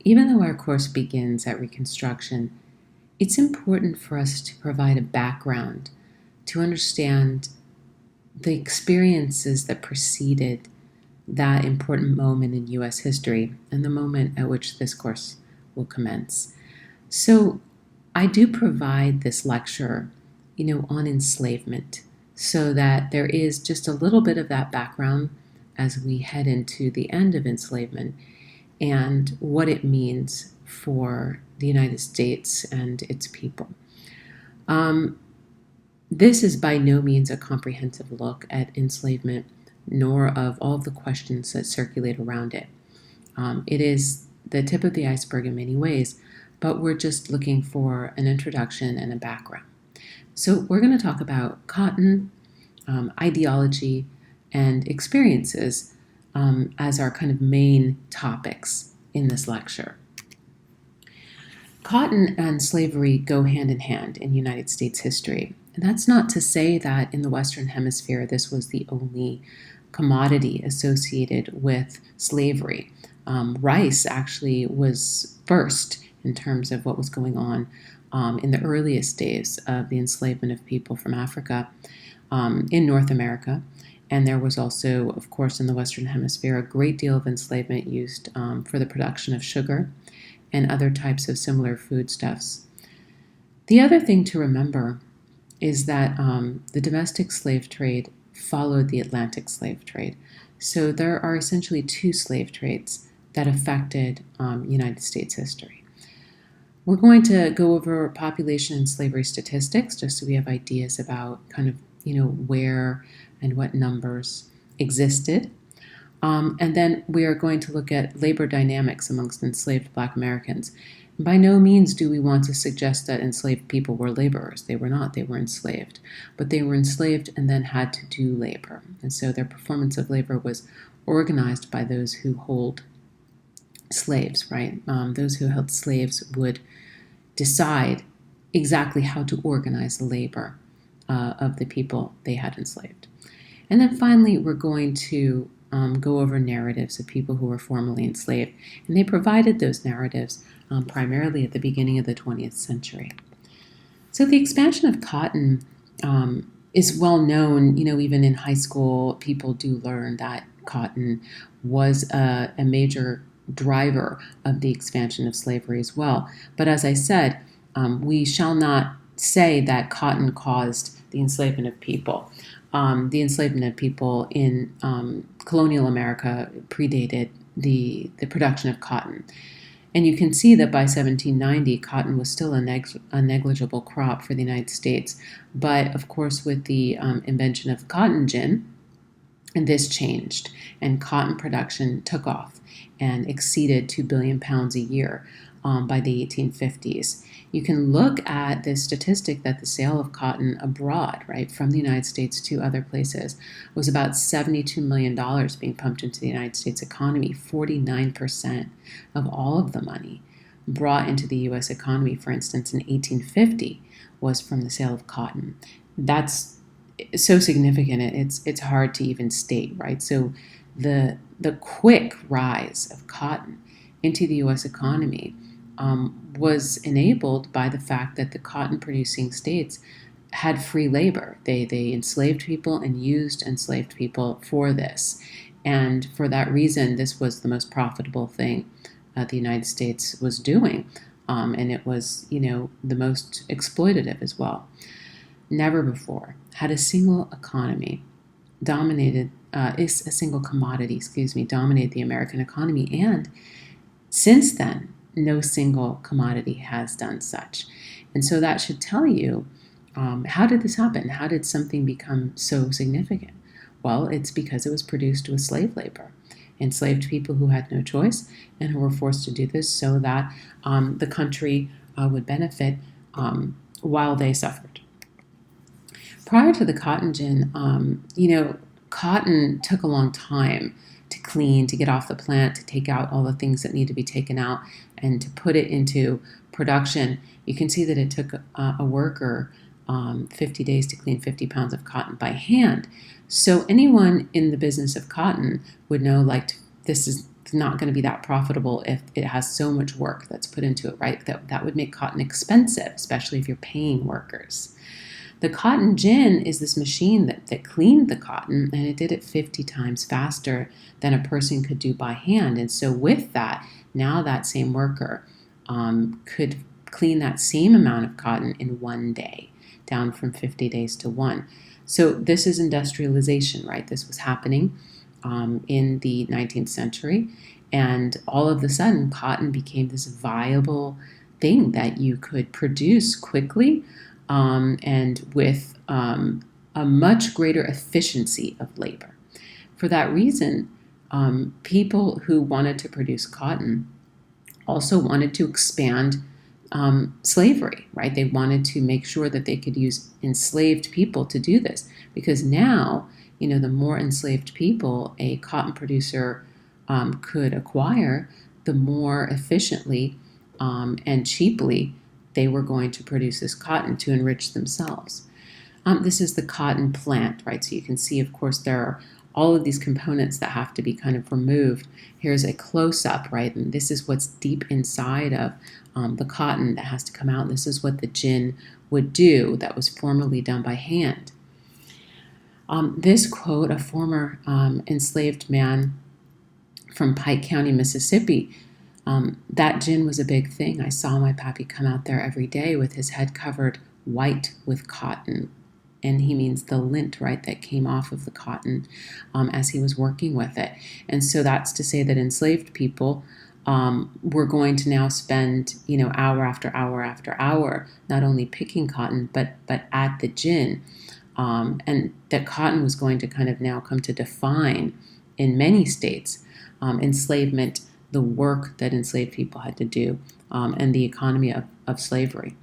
Even though our course begins at Reconstruction, it's important for us to provide a background to understand the experiences that preceded that important moment in U.S. history and the moment at which this course will commence. So I do provide this lecture, on enslavement so that there is just a little bit of that background as we head into the end of enslavement and what it means for the United States and its people. Um, this is by no means a comprehensive look at enslavement, nor of all of the questions that circulate around it. It is the tip of the iceberg in many ways, but we're just looking for an introduction and a background. So, we're going to talk about cotton, ideology, and experiences as our kind of main topics in this lecture. Cotton and slavery go hand in hand in United States history. And that's not to say that in the Western Hemisphere this was the only commodity associated with slavery. Rice actually was first in terms of what was going on in the earliest days of the enslavement of people from Africa in North America. And there was also, of course, in the Western Hemisphere, a great deal of enslavement used for the production of sugar and other types of similar foodstuffs. The other thing to remember is that the domestic slave trade followed the Atlantic slave trade. So there are essentially two slave trades that affected United States history. We're going to go over population and slavery statistics just so we have ideas about kind of, where and what numbers existed. And then we are going to look at labor dynamics amongst enslaved Black Americans. By no means do we want to suggest that enslaved people were laborers. They were not. They were enslaved. But they were enslaved and then had to do labor. And so their performance of labor was organized by those who hold slaves, right? Those who held slaves would decide exactly how to organize the labor of the people they had enslaved. And then finally, we're going to go over narratives of people who were formerly enslaved. And they provided those narratives primarily at the beginning of the 20th century. So the expansion of cotton is well known, even in high school, people do learn that cotton was a major driver of the expansion of slavery as well. But as I said, we shall not say that cotton caused the enslavement of people. The enslavement of people in colonial America predated the production of cotton. And you can see that by 1790, cotton was still a negligible crop for the United States. But of course, with the invention of cotton gin, and this changed, and cotton production took off and exceeded 2 billion pounds a year by the 1850s. You can look at the statistic that the sale of cotton abroad, right, from the United States to other places, was about $72 million being pumped into the United States economy. 49% of all of the money brought into the U.S. economy, for instance, in 1850, was from the sale of cotton. That's so significant, it's hard to even state, right? So the quick rise of cotton into the U.S. economy was enabled by the fact that the cotton-producing states had free labor. They enslaved people and used enslaved people for this. And for that reason, this was the most profitable thing the United States was doing. And it was, the most exploitative as well. Never before had a single economy dominated, a single commodity, dominated the American economy. And since then, no single commodity has done such. And so that should tell you, how did this happen? How did something become so significant? Well, it's because it was produced with slave labor. Enslaved people who had no choice and who were forced to do this so that the country would benefit while they suffered. Prior to the cotton gin, cotton took a long time to clean, to get off the plant, to take out all the things that need to be taken out, and to put it into production. You can see that it took a worker 50 days to clean 50 pounds of cotton by hand. So anyone in the business of cotton would know, this not going to be that profitable if it has so much work that's put into it, right? That would make cotton expensive, especially if you're paying workers. The cotton gin is this machine that cleaned the cotton, and it did it 50 times faster than a person could do by hand. And so with that, now that same worker could clean that same amount of cotton in 1 day, down from 50 days to 1. So this is industrialization, right? This was happening in the 19th century. And all of a sudden, cotton became this viable thing that you could produce quickly and with a much greater efficiency of labor. For that reason, people who wanted to produce cotton also wanted to expand slavery, right? They wanted to make sure that they could use enslaved people to do this, because now, the more enslaved people a cotton producer could acquire, the more efficiently and cheaply they were going to produce this cotton to enrich themselves. This is the cotton plant, right? So you can see, of course, there are all of these components that have to be kind of removed. Here's a close-up, right? And this is what's deep inside of the cotton that has to come out. This is what the gin would do that was formerly done by hand. This quote, a former enslaved man from Pike County, Mississippi, that gin was a big thing. I saw my pappy come out there every day with his head covered white with cotton. And he means the lint, right, that came off of the cotton as he was working with it. And so that's to say that enslaved people were going to now spend, hour after hour after hour, not only picking cotton, but at the gin. And that cotton was going to kind of now come to define, in many states, enslavement, the work that enslaved people had to do, and the economy of slavery.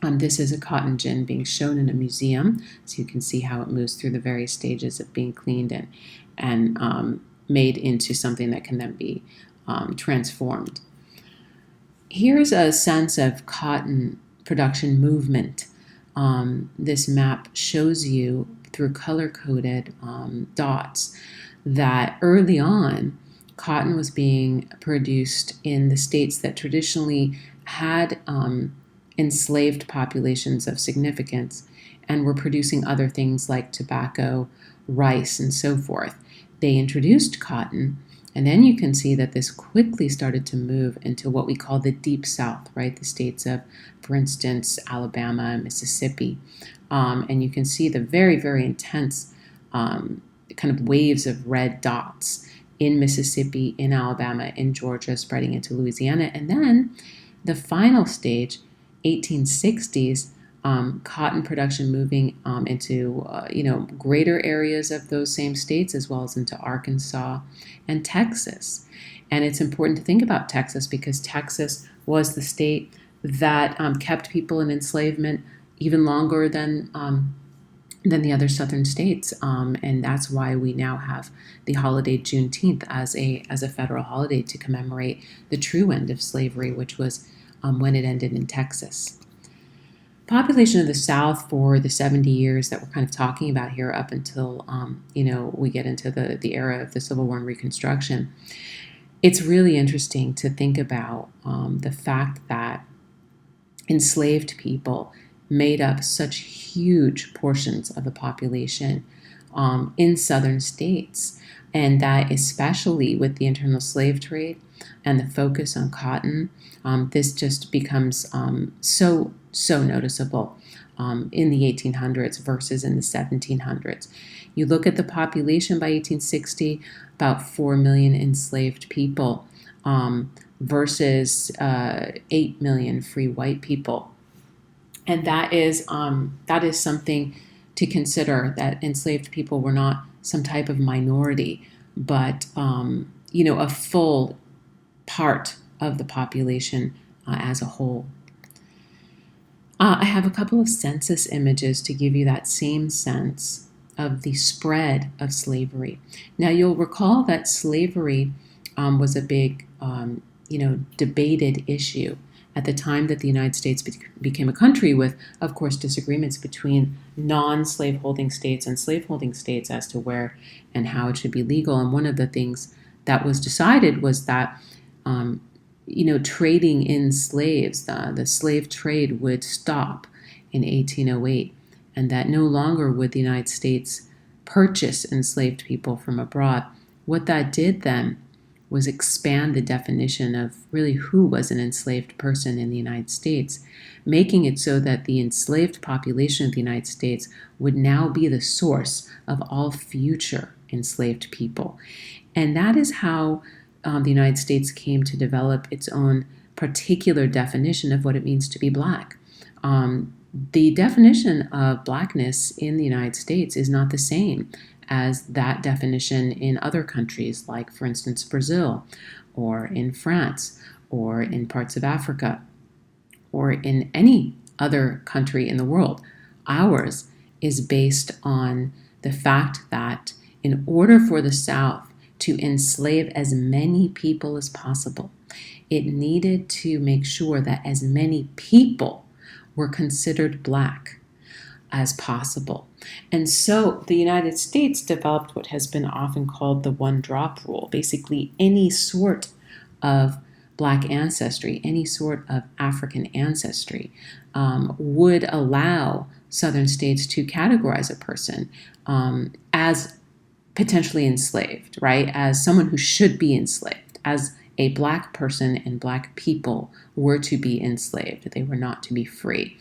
This is a cotton gin being shown in a museum, so you can see how it moves through the various stages of being cleaned and made into something that can then be transformed. Here's a sense of cotton production movement. This map shows you through color-coded dots that early on, cotton was being produced in the states that traditionally had enslaved populations of significance and were producing other things like tobacco, rice, and so forth. They introduced cotton, and then you can see that this quickly started to move into what we call the Deep South, right? The states of, for instance, Alabama and Mississippi. And you can see the very, very intense kind of waves of red dots in Mississippi, in Alabama, in Georgia, spreading into Louisiana. And then the final stage, 1860s, cotton production moving into greater areas of those same states, as well as into Arkansas and Texas. And it's important to think about Texas because Texas was the state that kept people in enslavement even longer than the other southern states, and that's why we now have the holiday Juneteenth as a federal holiday to commemorate the true end of slavery, which was when it ended in Texas. Population of the South for the 70 years that we're kind of talking about here up until we get into the era of the Civil War and Reconstruction. It's really interesting to think about the fact that enslaved people made up such huge portions of the population in southern states, and that especially with the internal slave trade and the focus on cotton, this just becomes so noticeable in the 1800s versus in the 1700s. You look at the population by 1860, about 4 million enslaved people versus 8 million free white people. And that is something to consider, that enslaved people were not some type of minority, but a full part of the population as a whole. I have a couple of census images to give you that same sense of the spread of slavery. Now, you'll recall that slavery was a big, debated issue at the time that the United States became a country, with, of course, disagreements between non-slaveholding states and slaveholding states as to where and how it should be legal. And one of the things that was decided was that trading in slaves, the slave trade would stop in 1808, and that no longer would the United States purchase enslaved people from abroad. What that did then was expand the definition of really who was an enslaved person in the United States, making it so that the enslaved population of the United States would now be the source of all future enslaved people. And that is how the United States came to develop its own particular definition of what it means to be Black. The definition of Blackness in the United States is not the same as that definition in other countries, like, for instance, Brazil, or in France, or in parts of Africa, or in any other country in the world. Ours is based on the fact that in order for the South to enslave as many people as possible, it needed to make sure that as many people were considered Black as possible. And so the United States developed what has been often called the one-drop rule. Basically, any sort of Black ancestry, any sort of African ancestry, would allow Southern states to categorize a person as potentially enslaved, right? As someone who should be enslaved, as a Black person and Black people were to be enslaved. They were not to be free.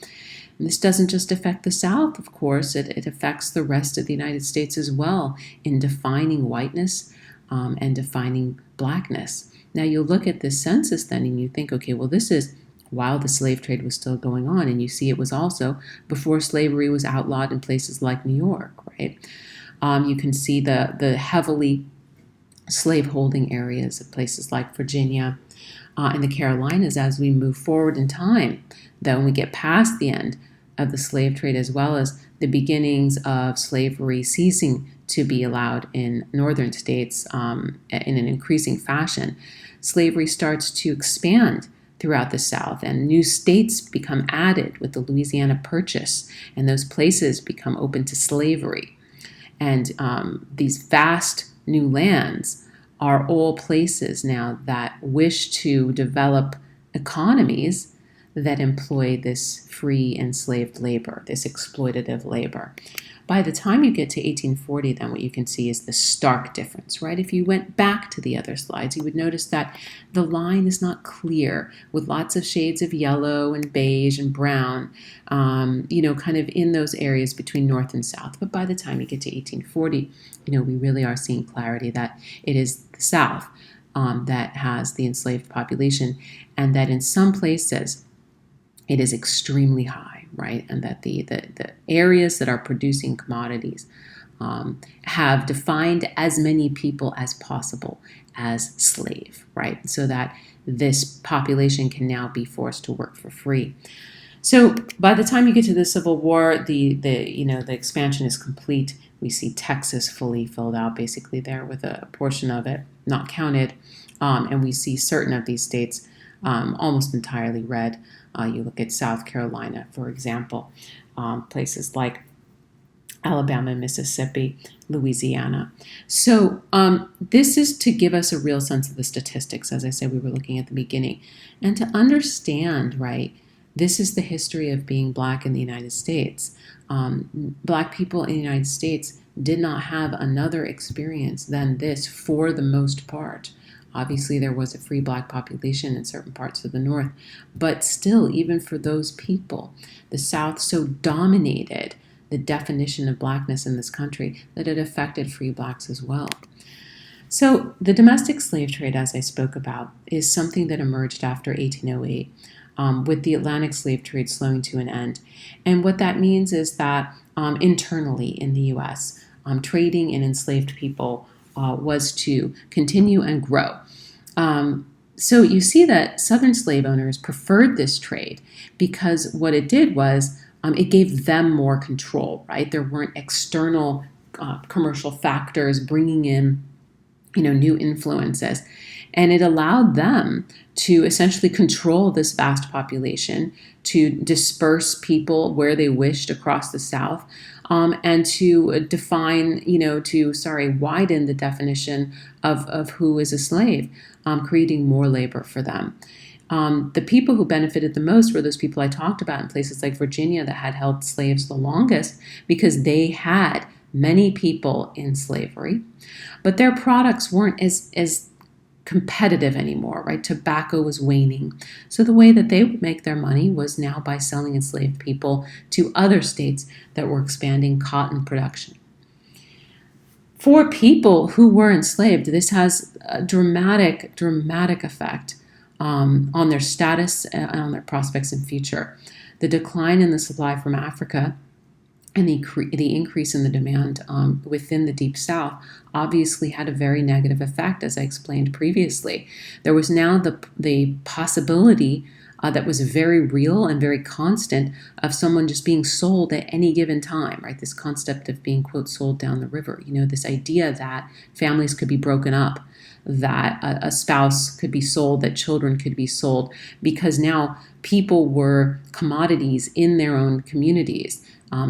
And this doesn't just affect the South, of course. It affects the rest of the United States as well in defining whiteness and defining Blackness. Now, you look at this census then and you think, okay, well, this is while the slave trade was still going on. And you see it was also before slavery was outlawed in places like New York, right? You can see the heavily slaveholding areas of places like Virginia and the Carolinas as we move forward in time. That when we get past the end of the slave trade, as well as the beginnings of slavery ceasing to be allowed in northern states in an increasing fashion, slavery starts to expand throughout the South, and new states become added with the Louisiana Purchase, and those places become open to slavery. And these vast new lands are all places now that wish to develop economies that employ this free enslaved labor, this exploitative labor. By the time you get to 1840, then what you can see is the stark difference, right? If you went back to the other slides, you would notice that the line is not clear with lots of shades of yellow and beige and brown, kind of in those areas between North and South. But by the time you get to 1840, we really are seeing clarity that it is the South that has the enslaved population, and that in some places it is extremely high, right? And that the areas that are producing commodities have defined as many people as possible as slave, right? So that this population can now be forced to work for free. So by the time you get to the Civil War, the expansion is complete. We see Texas fully filled out, basically there with a portion of it not counted, and we see certain of these states almost entirely red. You look at South Carolina, for example, places like Alabama, Mississippi, Louisiana. So this is to give us a real sense of the statistics, as I said we were looking at the beginning, and to understand, right, this is the history of being Black in the United States. Black people in the United States did not have another experience than this for the most part. Obviously, there was a free Black population in certain parts of the North, but still, even for those people, the South so dominated the definition of Blackness in this country that it affected free Blacks as well. So the domestic slave trade, as I spoke about, is something that emerged after 1808 with the Atlantic slave trade slowing to an end. And what that means is that internally in the U.S., trading in enslaved people was to continue and grow. So you see that Southern slave owners preferred this trade because what it did was it gave them more control, right? There weren't external commercial factors bringing in, new influences. And it allowed them to essentially control this vast population, to disperse people where they wished across the South, and to define, widen the definition of who is a slave, creating more labor for them. The people who benefited the most were those people I talked about in places like Virginia that had held slaves the longest, because they had many people in slavery, but their products weren't as competitive anymore, right? Tobacco was waning. So the way that they would make their money was now by selling enslaved people to other states that were expanding cotton production. For people who were enslaved, this has a dramatic effect on their status and on their prospects in future. The decline in the supply from Africa and the increase in the demand within the Deep South obviously had a very negative effect, as I explained previously. There was now the possibility that was very real and very constant of someone just being sold at any given time, right? This concept of being, quote, sold down the river. This idea that families could be broken up, that a spouse could be sold, that children could be sold, because now people were commodities in their own communities.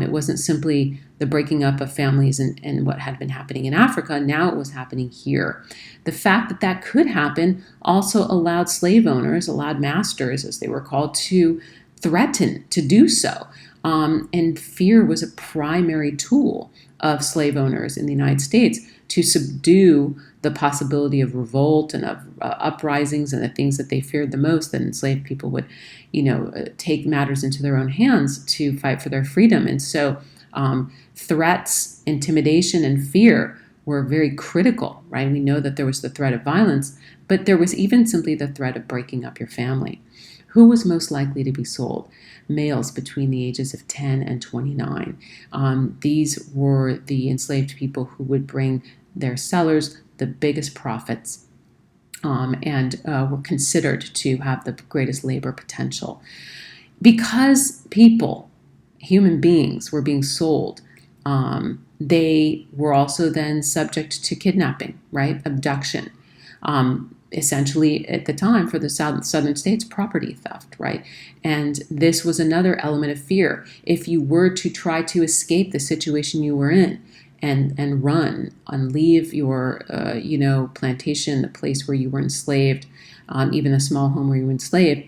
It wasn't simply the breaking up of families and what had been happening in Africa. Now it was happening here. The fact that that could happen also allowed slave owners, allowed masters, as they were called, to threaten to do so. And fear was a primary tool of slave owners in the United States to subdue the possibility of revolt and of uprisings and the things that they feared the most, that enslaved people would, take matters into their own hands to fight for their freedom. And so threats, intimidation, and fear were very critical, right? We know that there was the threat of violence, but there was even simply the threat of breaking up your family. Who was most likely to be sold? Males between the ages of 10 and 29. These were the enslaved people who would bring their sellers the biggest profits, and were considered to have the greatest labor potential. Because people, human beings, were being sold, they were also then subject to kidnapping, right? Abduction. Essentially, at the time, for the southern states, property theft, right? And this was another element of fear. If you were to try to escape the situation you were in, and run and leave your plantation, the place where you were enslaved, even a small home where you were enslaved,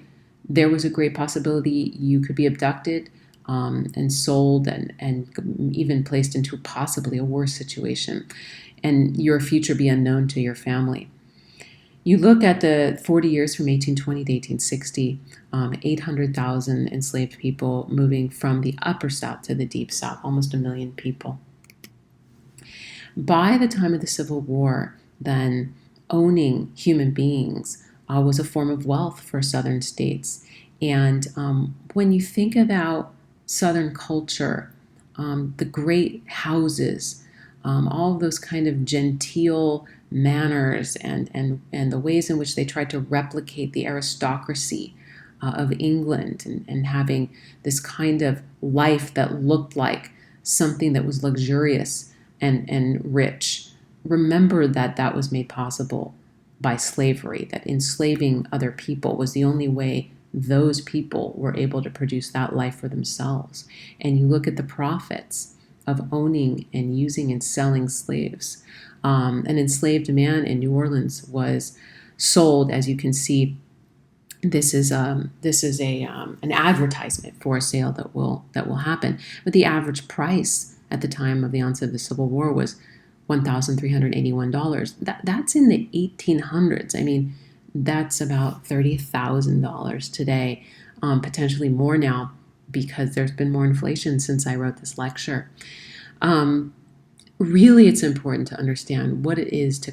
there was a great possibility you could be abducted and sold and even placed into possibly a worse situation, and your future be unknown to your family. You look at the 40 years from 1820 to 1860, 800,000 enslaved people moving from the upper South to the Deep South, almost 1 million people. By the time of the Civil War, then, owning human beings was a form of wealth for Southern states. And when you think about Southern culture, the great houses, all of those kind of genteel manners and the ways in which they tried to replicate the aristocracy of England, and having this kind of life that looked like something that was luxurious and rich. Remember that that was made possible by slavery, that enslaving other people was the only way those people were able to produce that life for themselves. And you look at the profits of owning and using and selling slaves. An enslaved man in New Orleans was sold, as you can see. This is an advertisement for a sale that will happen. But the average price at the time of the onset of the Civil War was $1,381. That's in the 1800s. I mean, that's about $30,000 today, potentially more now, because there's been more inflation since I wrote this lecture. Really, it's important to understand what it is to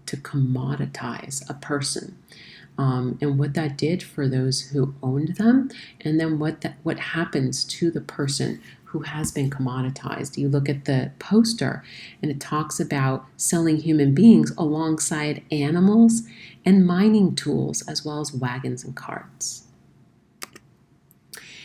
commoditize a person, and what that did for those who owned them, and then what happens to the person who has been commoditized. You look at the poster, and it talks about selling human beings alongside animals and mining tools, as well as wagons and carts.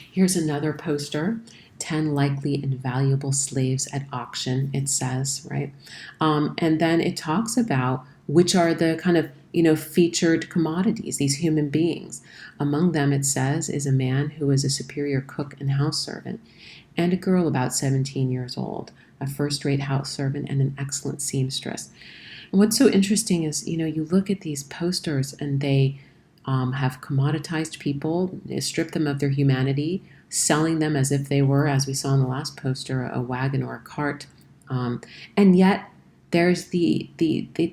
Here's another poster, 10 likely and valuable slaves at auction, it says, right? And then it talks about which are the kind of, featured commodities, these human beings. Among them, it says, is a man who is a superior cook and house servant, and a girl about 17 years old, a first-rate house servant and an excellent seamstress. And what's so interesting is, you look at these posters and they have commoditized people, strip them of their humanity, selling them as if they were, as we saw in the last poster, a wagon or a cart. And yet there's the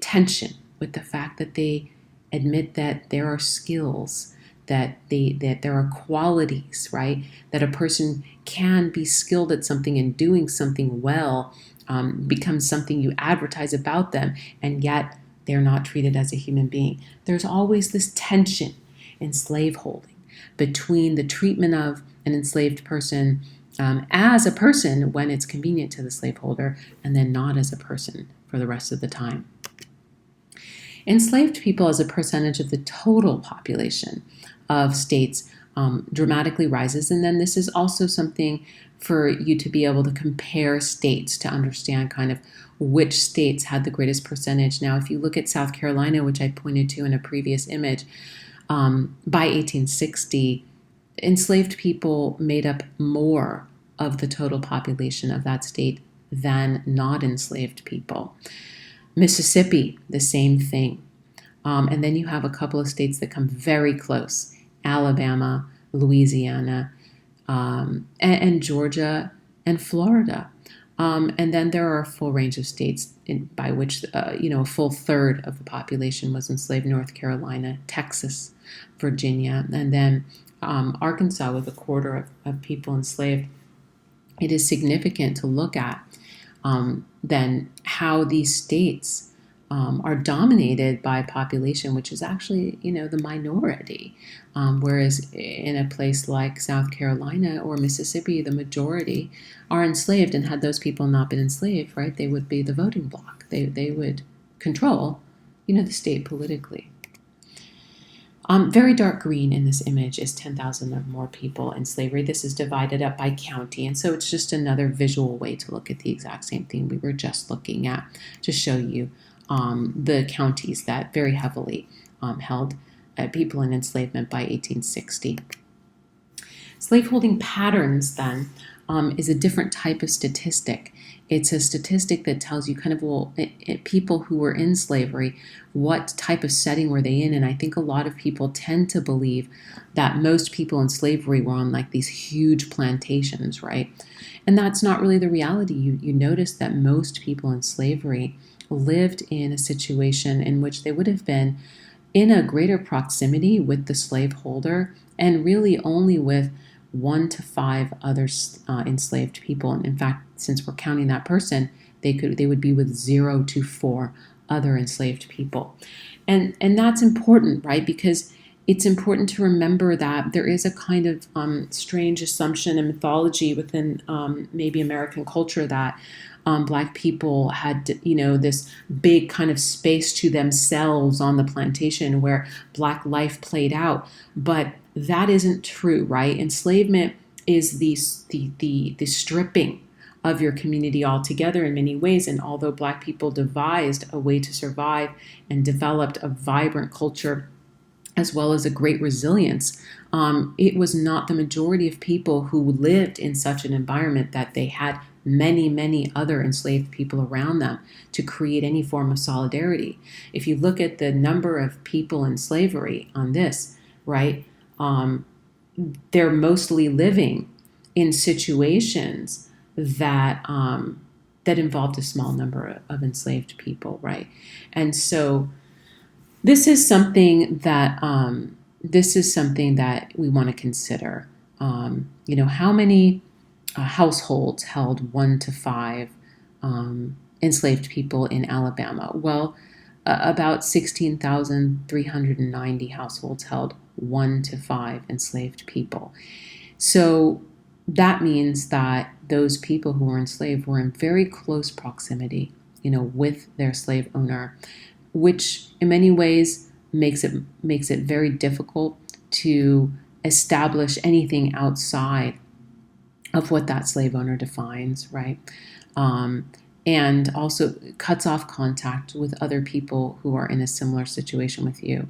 tension with the fact that they admit that there are skills, that there are qualities, right? That a person can be skilled at something and doing something well becomes something you advertise about them, and yet they're not treated as a human being. There's always this tension in slaveholding between the treatment of an enslaved person as a person when it's convenient to the slaveholder, and then not as a person for the rest of the time. Enslaved people as a percentage of the total population of states dramatically rises, and then this is also something for you to be able to compare states to understand kind of which states had the greatest percentage. Now, if you look at South Carolina, which I pointed to in a previous image, by 1860, enslaved people made up more of the total population of that state than not enslaved people. Mississippi, the same thing. And then you have a couple of states that come very close: Alabama, Louisiana, and Georgia and Florida. And then there are a full range of states by which, a full third of the population was enslaved: North Carolina, Texas, Virginia, and then Arkansas with a quarter of people enslaved. It is significant to look at then how these states are dominated by a population which is actually, the minority. Whereas in a place like South Carolina or Mississippi, the majority are enslaved, and had those people not been enslaved, right, they would be the voting bloc. They would control, the state politically. Very dark green in this image is 10,000 or more people in slavery. This is divided up by county, and so it's just another visual way to look at the exact same thing we were just looking at, to show you the counties that very heavily held people in enslavement by 1860. Slaveholding patterns, then, is a different type of statistic. It's a statistic that tells you kind of, people who were in slavery, what type of setting were they in. And I think a lot of people tend to believe that most people in slavery were on like these huge plantations, right? And that's not really the reality. You notice that most people in slavery lived in a situation in which they would have been in a greater proximity with the slaveholder, and really only with 1 to 5 other enslaved people. And in fact, since we're counting that person, they would be with 0 to 4 other enslaved people. And that's important, right? Because it's important to remember that there is a kind of strange assumption and mythology within maybe American culture that Black people had, this big kind of space to themselves on the plantation where Black life played out. But that isn't true, right? Enslavement is the stripping of your community altogether in many ways. And although Black people devised a way to survive and developed a vibrant culture as well as a great resilience, it was not the majority of people who lived in such an environment that they had many, many other enslaved people around them to create any form of solidarity. If you look at the number of people in slavery on this, right, they're mostly living in situations that that involved a small number of enslaved people, right? And so this is something that we want to consider. How many households held 1 to 5 enslaved people in Alabama? Well, about 16,390 households held 1 to 5 enslaved people. So that means that those people who were enslaved were in very close proximity, with their slave owner, which in many ways makes it very difficult to establish anything outside of what that slave owner defines, right? and also cuts off contact with other people who are in a similar situation with you.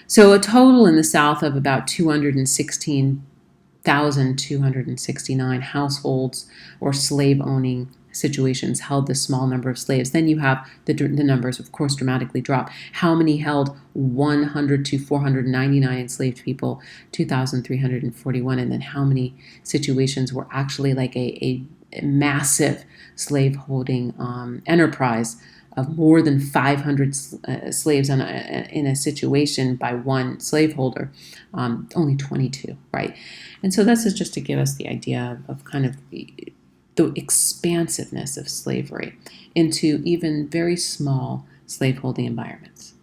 So a total in the South of about 216,269 households or slave-owning situations held this small number of slaves. Then you have the numbers, of course, dramatically drop. How many held 100 to 499 enslaved people, 2,341, and then how many situations were actually like a massive slaveholding enterprise of more than 500 slaves in a situation by one slaveholder, only 22, right? And so this is just to give us the idea of kind of the expansiveness of slavery into even very small slaveholding environments.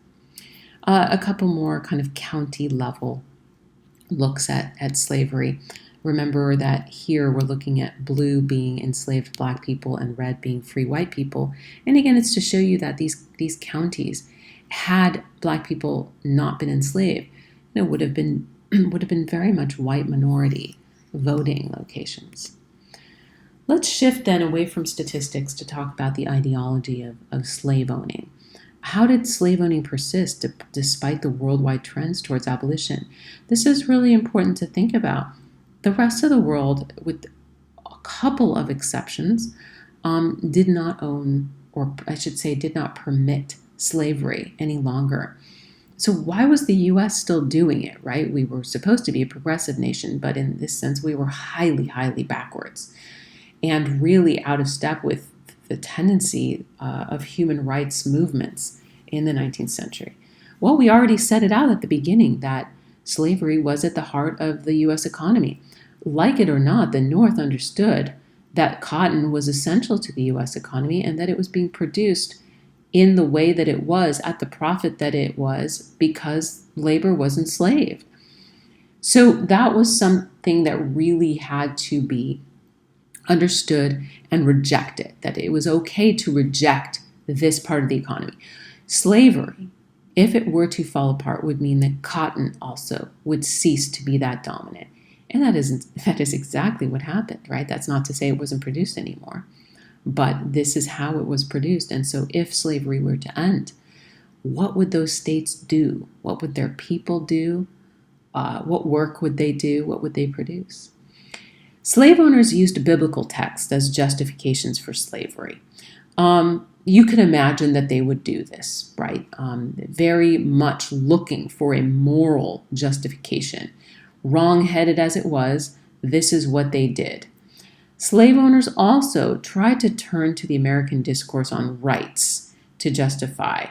A couple more kind of county level looks at slavery. Remember that here we're looking at blue being enslaved Black people and red being free white people. And again, it's to show you that these counties, had Black people not been enslaved, would have been very much white minority voting locations. Let's shift then away from statistics to talk about the ideology of slave owning. How did slave owning persist despite the worldwide trends towards abolition? This is really important to think about. The rest of the world, with a couple of exceptions, did not own, or I should say, did not permit slavery any longer. So why was the U.S. still doing it, right? We were supposed to be a progressive nation, but in this sense, we were highly, highly backwards and really out of step with the tendency of human rights movements in the 19th century. Well, we already set it out at the beginning that slavery was at the heart of the U.S. economy. Like it or not, the North understood that cotton was essential to the U.S. economy and that it was being produced in the way that it was at the profit that it was because labor was enslaved. So that was something that really had to be understood and rejected, that it was okay to reject this part of the economy. Slavery, if it were to fall apart, would mean that cotton also would cease to be that dominant. And that is exactly what happened, right? That's not to say it wasn't produced anymore, but this is how it was produced. And so if slavery were to end, what would those states do? What would their people do? What work would they do? What would they produce? Slave owners used biblical texts as justifications for slavery. You can imagine that they would do this, right? Very much looking for a moral justification. Wrong-headed as it was, this is what they did. Slave owners also tried to turn to the American discourse on rights to justify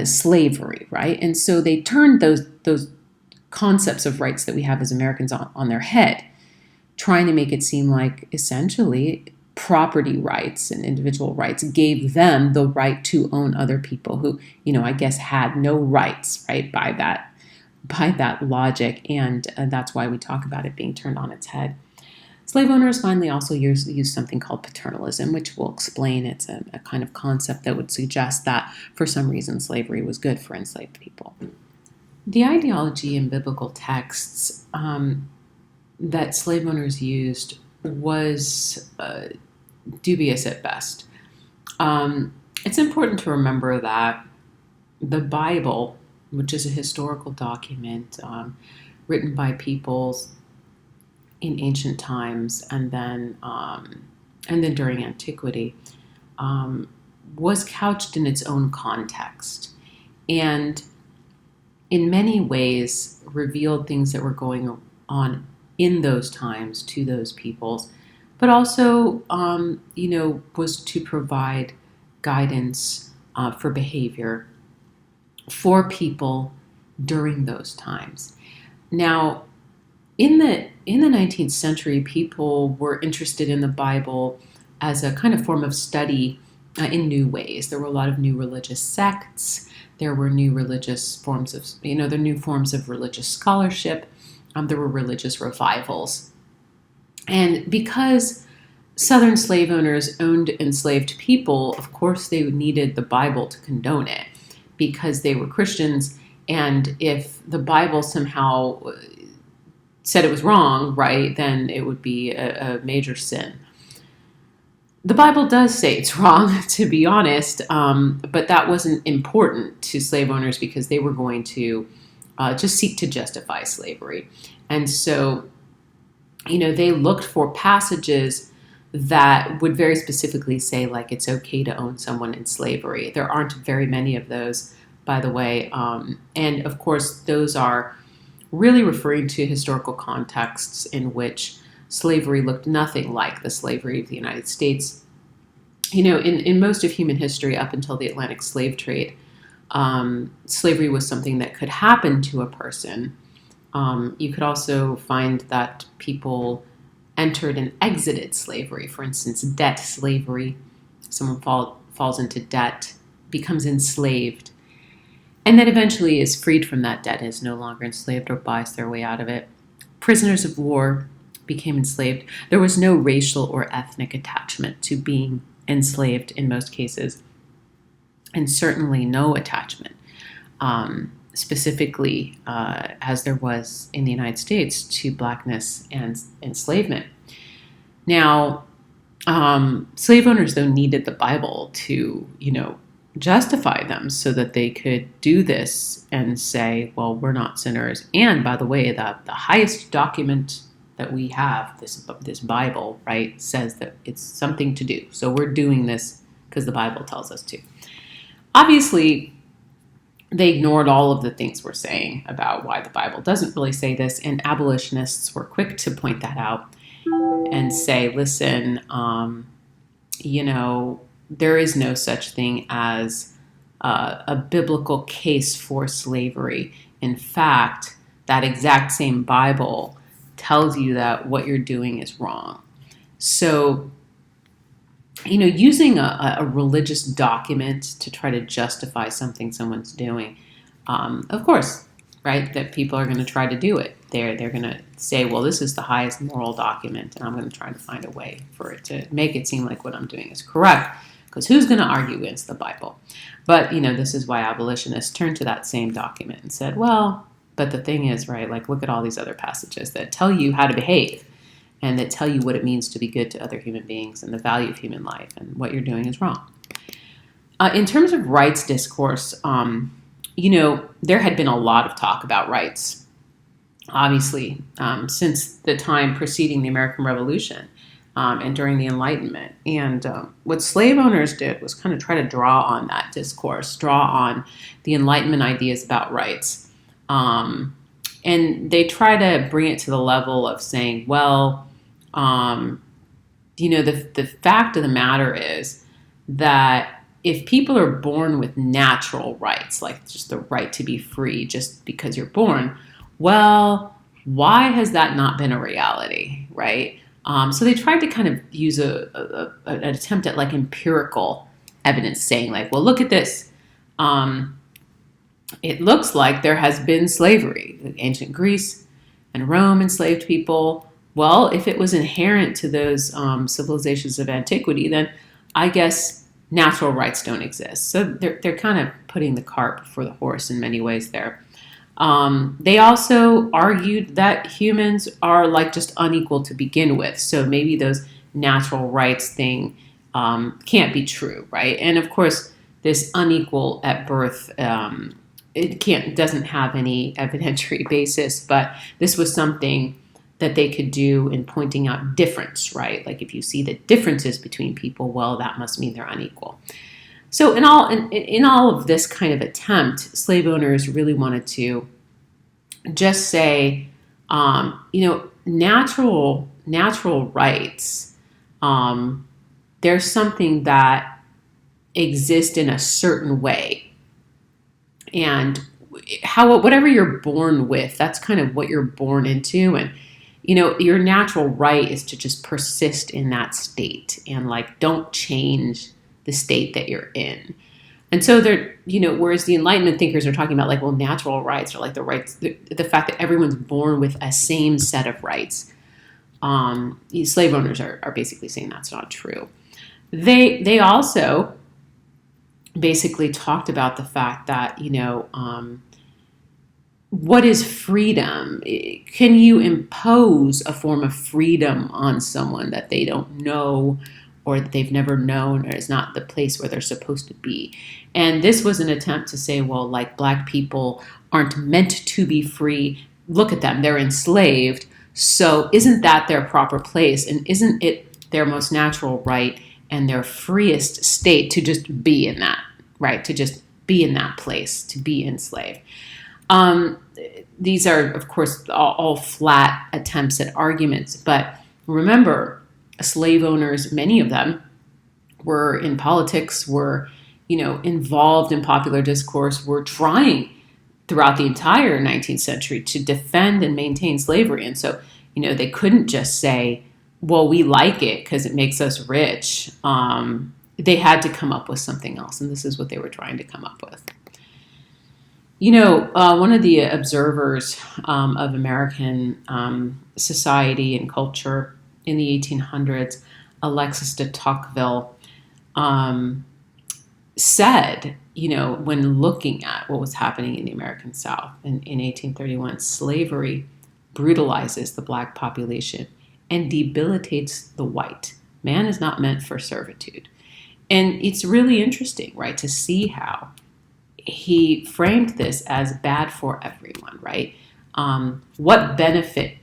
slavery, right? And so they turned those concepts of rights that we have as Americans on their head, trying to make it seem like essentially property rights and individual rights gave them the right to own other people who, I guess had no rights, right, by that logic. And that's why we talk about it being turned on its head. Slave owners finally also use something called paternalism, which we'll explain. It's a kind of concept that would suggest that for some reason slavery was good for enslaved people. The ideology in biblical texts that slave owners used was dubious at best. It's important to remember that the Bible, which is a historical document written by peoples in ancient times and then during antiquity, was couched in its own context and in many ways revealed things that were going on in those times to those peoples, but also, was to provide guidance for behavior for people during those times. Now, in the 19th century, people were interested in the Bible as a kind of form of study in new ways. There were a lot of new religious sects. There were new religious forms of, the new forms of religious scholarship. There were religious revivals. And because Southern slave owners owned enslaved people, of course, they needed the Bible to condone it because they were Christians. And if the Bible somehow said it was wrong, right, then it would be a major sin. The Bible does say it's wrong, to be honest, but that wasn't important to slave owners because they were going to just seek to justify slavery. And so, they looked for passages that would very specifically say, like, it's okay to own someone in slavery. There aren't very many of those, by the way. And of course, those are really referring to historical contexts in which slavery looked nothing like the slavery of the United States. In most of human history, up until the Atlantic slave trade, slavery was something that could happen to a person. You could also find that people entered and exited slavery. For instance, debt slavery. Someone falls into debt, becomes enslaved, and then eventually is freed from that debt and is no longer enslaved or buys their way out of it. Prisoners of war became enslaved. There was no racial or ethnic attachment to being enslaved in most cases, and certainly no attachment, specifically as there was in the United States, to blackness and enslavement. Now, slave owners, though, needed the Bible to, justify them so that they could do this and say, well, we're not sinners. And by the way, the highest document that we have, this Bible, right, says that it's something to do. So we're doing this because the Bible tells us to. Obviously, they ignored all of the things we're saying about why the Bible doesn't really say this, and abolitionists were quick to point that out and say, listen, there is no such thing as a biblical case for slavery. In fact, that exact same Bible tells you that what you're doing is wrong. So, using a religious document to try to justify something someone's doing, of course, right, that people are going to try to do it. They're going to say, well, this is the highest moral document, and I'm going to try to find a way for it to make it seem like what I'm doing is correct. Because who's going to argue against the Bible? But, this is why abolitionists turned to that same document and said, well, but the thing is, right, like, look at all these other passages that tell you how to behave and that tell you what it means to be good to other human beings and the value of human life, and what you're doing is wrong. In terms of rights discourse, there had been a lot of talk about rights, obviously, since the time preceding the American Revolution. And during the Enlightenment. And what slave owners did was kind of try to draw on that discourse, draw on the Enlightenment ideas about rights. And they try to bring it to the level of saying, well, the fact of the matter is that if people are born with natural rights, like just the right to be free just because you're born, well, why has that not been a reality, right? So they tried to kind of use an attempt at like empirical evidence, saying like, well, look at this. It looks like there has been slavery. Ancient Greece and Rome enslaved people. Well, if it was inherent to those civilizations of antiquity, then I guess natural rights don't exist. So they're kind of putting the cart before the horse in many ways there. They also argued that humans are like just unequal to begin with. So maybe those natural rights thing can't be true, right? And of course, this unequal at birth, it doesn't have any evidentiary basis, but this was something that they could do in pointing out difference, right? Like if you see the differences between people, well, that must mean they're unequal. So in all of this kind of attempt, slave owners really wanted to just say, natural rights, there's something that exists in a certain way. And whatever you're born with, that's kind of what you're born into. And, your natural right is to just persist in that state and like, don't change the state that you're in. And so whereas the Enlightenment thinkers are talking about like, well, natural rights are like the rights, the fact that everyone's born with a same set of rights. Slave owners are basically saying that's not true. They also basically talked about the fact that, what is freedom? Can you impose a form of freedom on someone that they don't know or that they've never known, or is not the place where they're supposed to be. And this was an attempt to say, well, like Black people aren't meant to be free. Look at them, they're enslaved. So isn't that their proper place? And isn't it their most natural right and their freest state to just be in that, right? To just be in that place, to be enslaved. These are, of course, all flat attempts at arguments. But remember, slave owners, many of them, were in politics, were, involved in popular discourse, were trying throughout the entire 19th century to defend and maintain slavery. And so, they couldn't just say, well, we like it because it makes us rich. They had to come up with something else. And this is what they were trying to come up with. One of the observers of American society and culture in the 1800s, Alexis de Tocqueville, said, when looking at what was happening in the American South in 1831, slavery brutalizes the Black population and debilitates the white. Man is not meant for servitude. And it's really interesting, right, to see how he framed this as bad for everyone, right? What benefit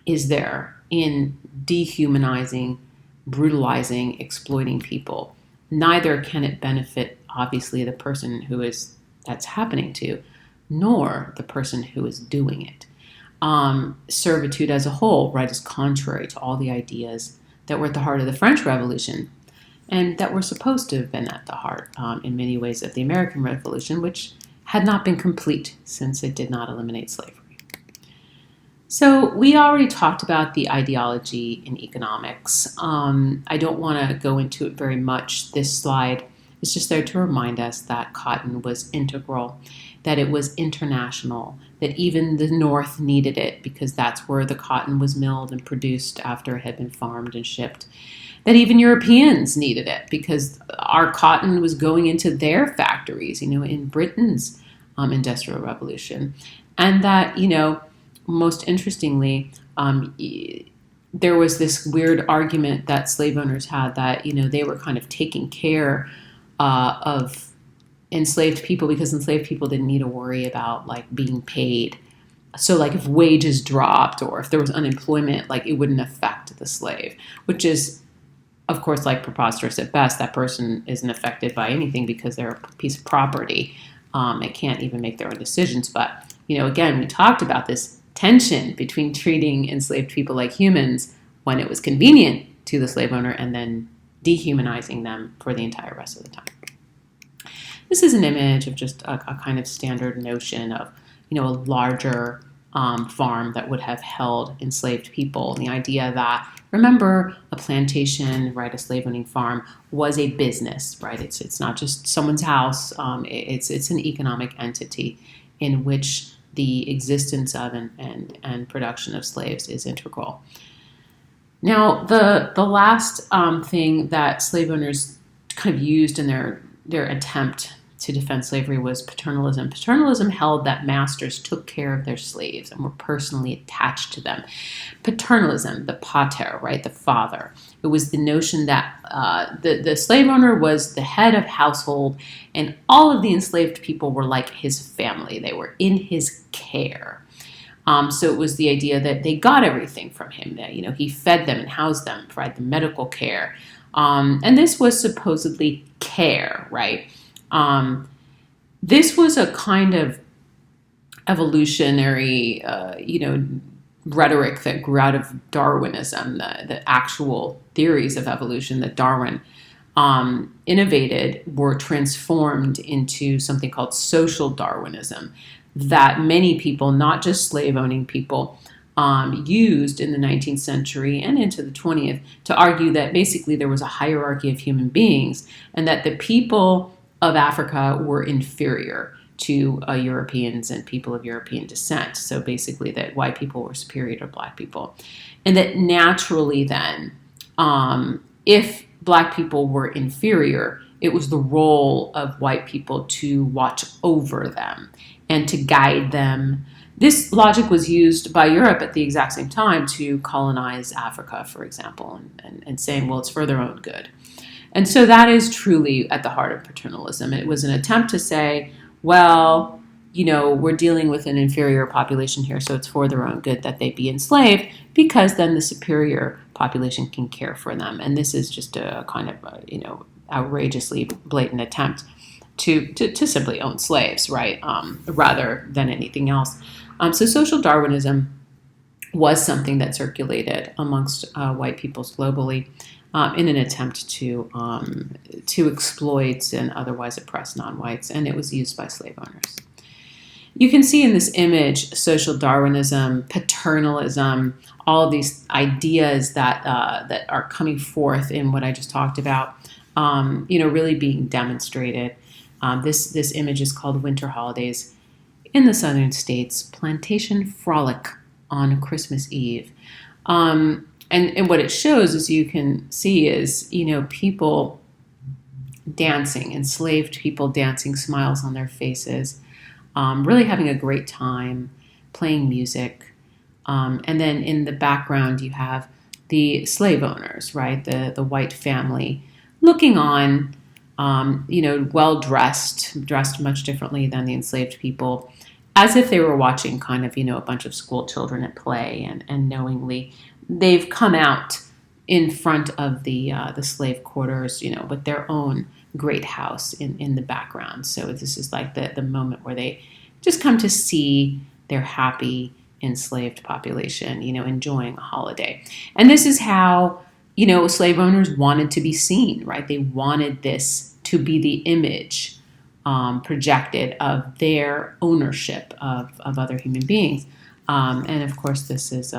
is there in dehumanizing, brutalizing, exploiting people? Neither can it benefit, obviously, the person that's happening to, nor the person who is doing it. Servitude as a whole, right, is contrary to all the ideas that were at the heart of the French Revolution, and that were supposed to have been at the heart, in many ways, of the American Revolution, which had not been complete since it did not eliminate slavery. So we already talked about the ideology in economics. I don't want to go into it very much. This slide is just there to remind us that cotton was integral, that it was international, that even the North needed it because that's where the cotton was milled and produced after it had been farmed and shipped. That even Europeans needed it because our cotton was going into their factories, in Britain's Industrial Revolution. And that, most interestingly, there was this weird argument that slave owners had that, they were kind of taking care of enslaved people because enslaved people didn't need to worry about being paid. So if wages dropped or if there was unemployment, it wouldn't affect the slave, which is, of course, preposterous at best. That person isn't affected by anything because they're a piece of property. It can't even make their own decisions. But, again, we talked about this tension between treating enslaved people like humans when it was convenient to the slave owner and then dehumanizing them for the entire rest of the time. This is an image of just a kind of standard notion of, a larger farm that would have held enslaved people. And the idea that, remember, a plantation, right, a slave owning farm was a business, right? It's not just someone's house. It's an economic entity in which the existence of and production of slaves is integral. Now, the last thing that slave owners kind of used in their attempt to defend slavery was paternalism. Paternalism held that masters took care of their slaves and were personally attached to them. Paternalism, the pater, right, the father. It was the notion that the slave owner was the head of household and all of the enslaved people were like his family. They were in his care. So it was the idea that they got everything from him. That, he fed them and housed them, provided them medical care. And this was supposedly care, right? This was a kind of evolutionary, rhetoric that grew out of Darwinism, the actual theories of evolution that Darwin innovated were transformed into something called social Darwinism that many people, not just slave-owning people, used in the 19th century and into the 20th to argue that basically there was a hierarchy of human beings and that the people of Africa were inferior to Europeans and people of European descent. So basically that white people were superior to black people. And that naturally then, if black people were inferior, it was the role of white people to watch over them. and to guide them. This logic was used by Europe at the exact same time to colonize Africa, for example, and saying, well, it's for their own good. And so that is truly at the heart of paternalism. It was an attempt to say, well, we're dealing with an inferior population here, so it's for their own good that they be enslaved, because then the superior population can care for them. And this is just a kind of, outrageously blatant attempt to simply own slaves, right, rather than anything else. So social Darwinism was something that circulated amongst white peoples globally in an attempt to exploit and otherwise oppress non-whites, and it was used by slave owners. You can see in this image social Darwinism, paternalism, all of these ideas that are coming forth in what I just talked about, really being demonstrated. This image is called Winter Holidays in the Southern States, Plantation Frolic on Christmas Eve. And what it shows, as you can see, is, people dancing, enslaved people dancing, smiles on their faces, really having a great time, playing music. And then in the background, you have the slave owners, right? The white family looking on, well-dressed, dressed much differently than the enslaved people, as if they were watching kind of, a bunch of school children at play, and knowingly they've come out in front of the slave quarters, with their own great house in the background. So this is like the moment where they just come to see their happy enslaved population, enjoying a holiday. And this is how, slave owners wanted to be seen, right? They wanted this to be the image projected of their ownership of other human beings. And of course, this is,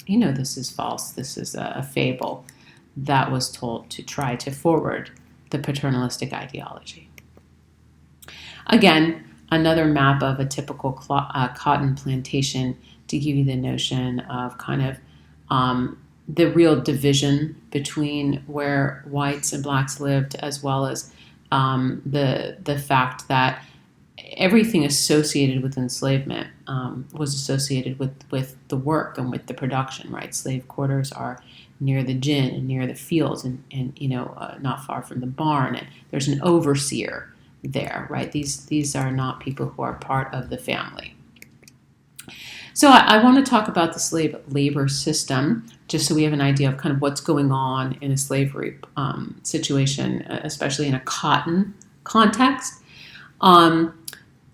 this is false. This is a fable that was told to try to forward the paternalistic ideology. Again, another map of a typical cotton plantation to give you the notion of kind of the real division between where whites and blacks lived, as well as the fact that everything associated with enslavement was associated with the work and with the production, right? Slave quarters are near the gin and near the fields, and not far from the barn, and there's an overseer there, right? These are not people who are part of the family. So I want to talk about the slave labor system, just so we have an idea of kind of what's going on in a slavery situation, especially in a cotton context.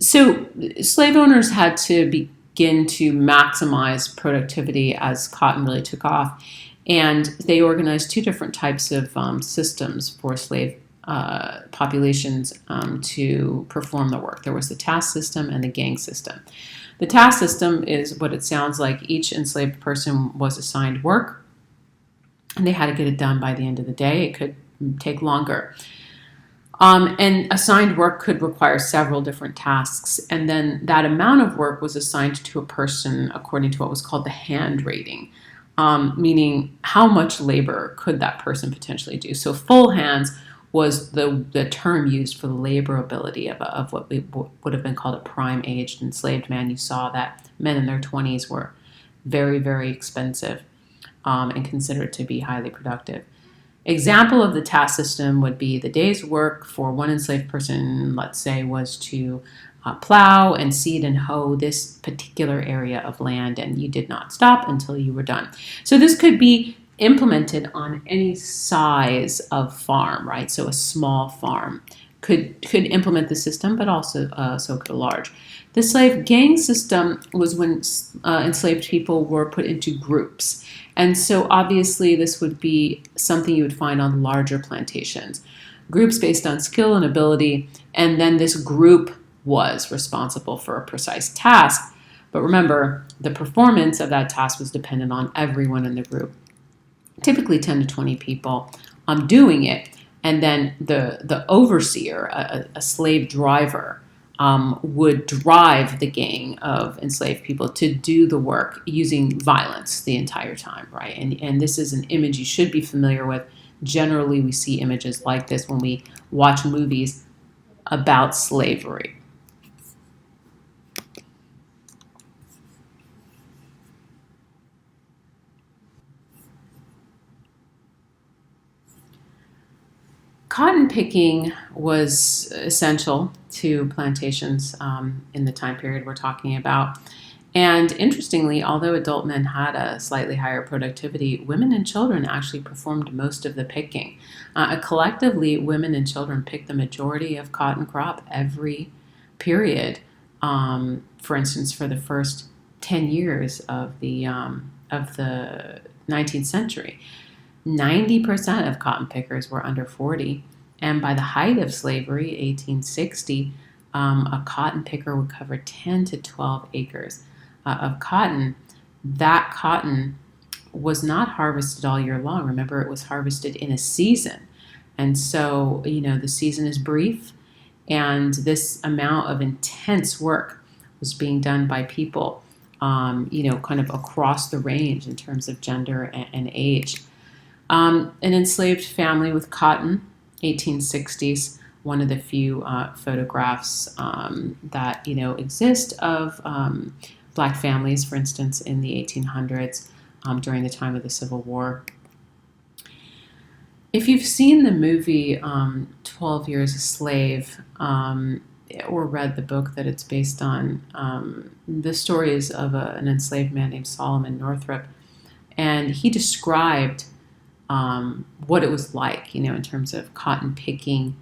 So slave owners had to begin to maximize productivity as cotton really took off, and they organized two different types of systems for slave populations to perform the work. There was the task system and the gang system. The task system is what it sounds like. Each enslaved person was assigned work, and they had to get it done by the end of the day. It could take longer. And assigned work could require several different tasks, and then that amount of work was assigned to a person according to what was called the hand rating, meaning how much labor could that person potentially do. So full hands was the term used for the labor ability of what would have been called a prime-aged enslaved man. You saw that men in their 20s were very, very expensive and considered to be highly productive. Example of the task system would be the day's work for one enslaved person, let's say, was to plow and seed and hoe this particular area of land, and you did not stop until you were done. So this could be implemented on any size of farm, right? So a small farm could implement the system, but also so could a large. The slave gang system was when enslaved people were put into groups. And so obviously this would be something you would find on larger plantations. Groups based on skill and ability, and then this group was responsible for a precise task. But remember, the performance of that task was dependent on everyone in the group, typically 10 to 20 people doing it. And then the overseer, a slave driver, would drive the gang of enslaved people to do the work using violence the entire time, right? And this is an image you should be familiar with. Generally, we see images like this when we watch movies about slavery. Cotton picking was essential to plantations in the time period we're talking about. And interestingly, although adult men had a slightly higher productivity, women and children actually performed most of the picking. Collectively, women and children picked the majority of cotton crop every period. For instance, for the first 10 years of the 19th century, 90% of cotton pickers were under 40. And by the height of slavery, 1860, a cotton picker would cover 10 to 12 acres of cotton. That cotton was not harvested all year long. Remember, it was harvested in a season. And so, the season is brief, and this amount of intense work was being done by people, kind of across the range in terms of gender and age. An enslaved family with cotton, 1860s, one of the few photographs that exist of Black families, for instance, in the 1800s during the time of the Civil War. If you've seen the movie 12 Years a Slave or read the book that it's based on, the story is of an enslaved man named Solomon Northup, and he described what it was like, in terms of cotton picking,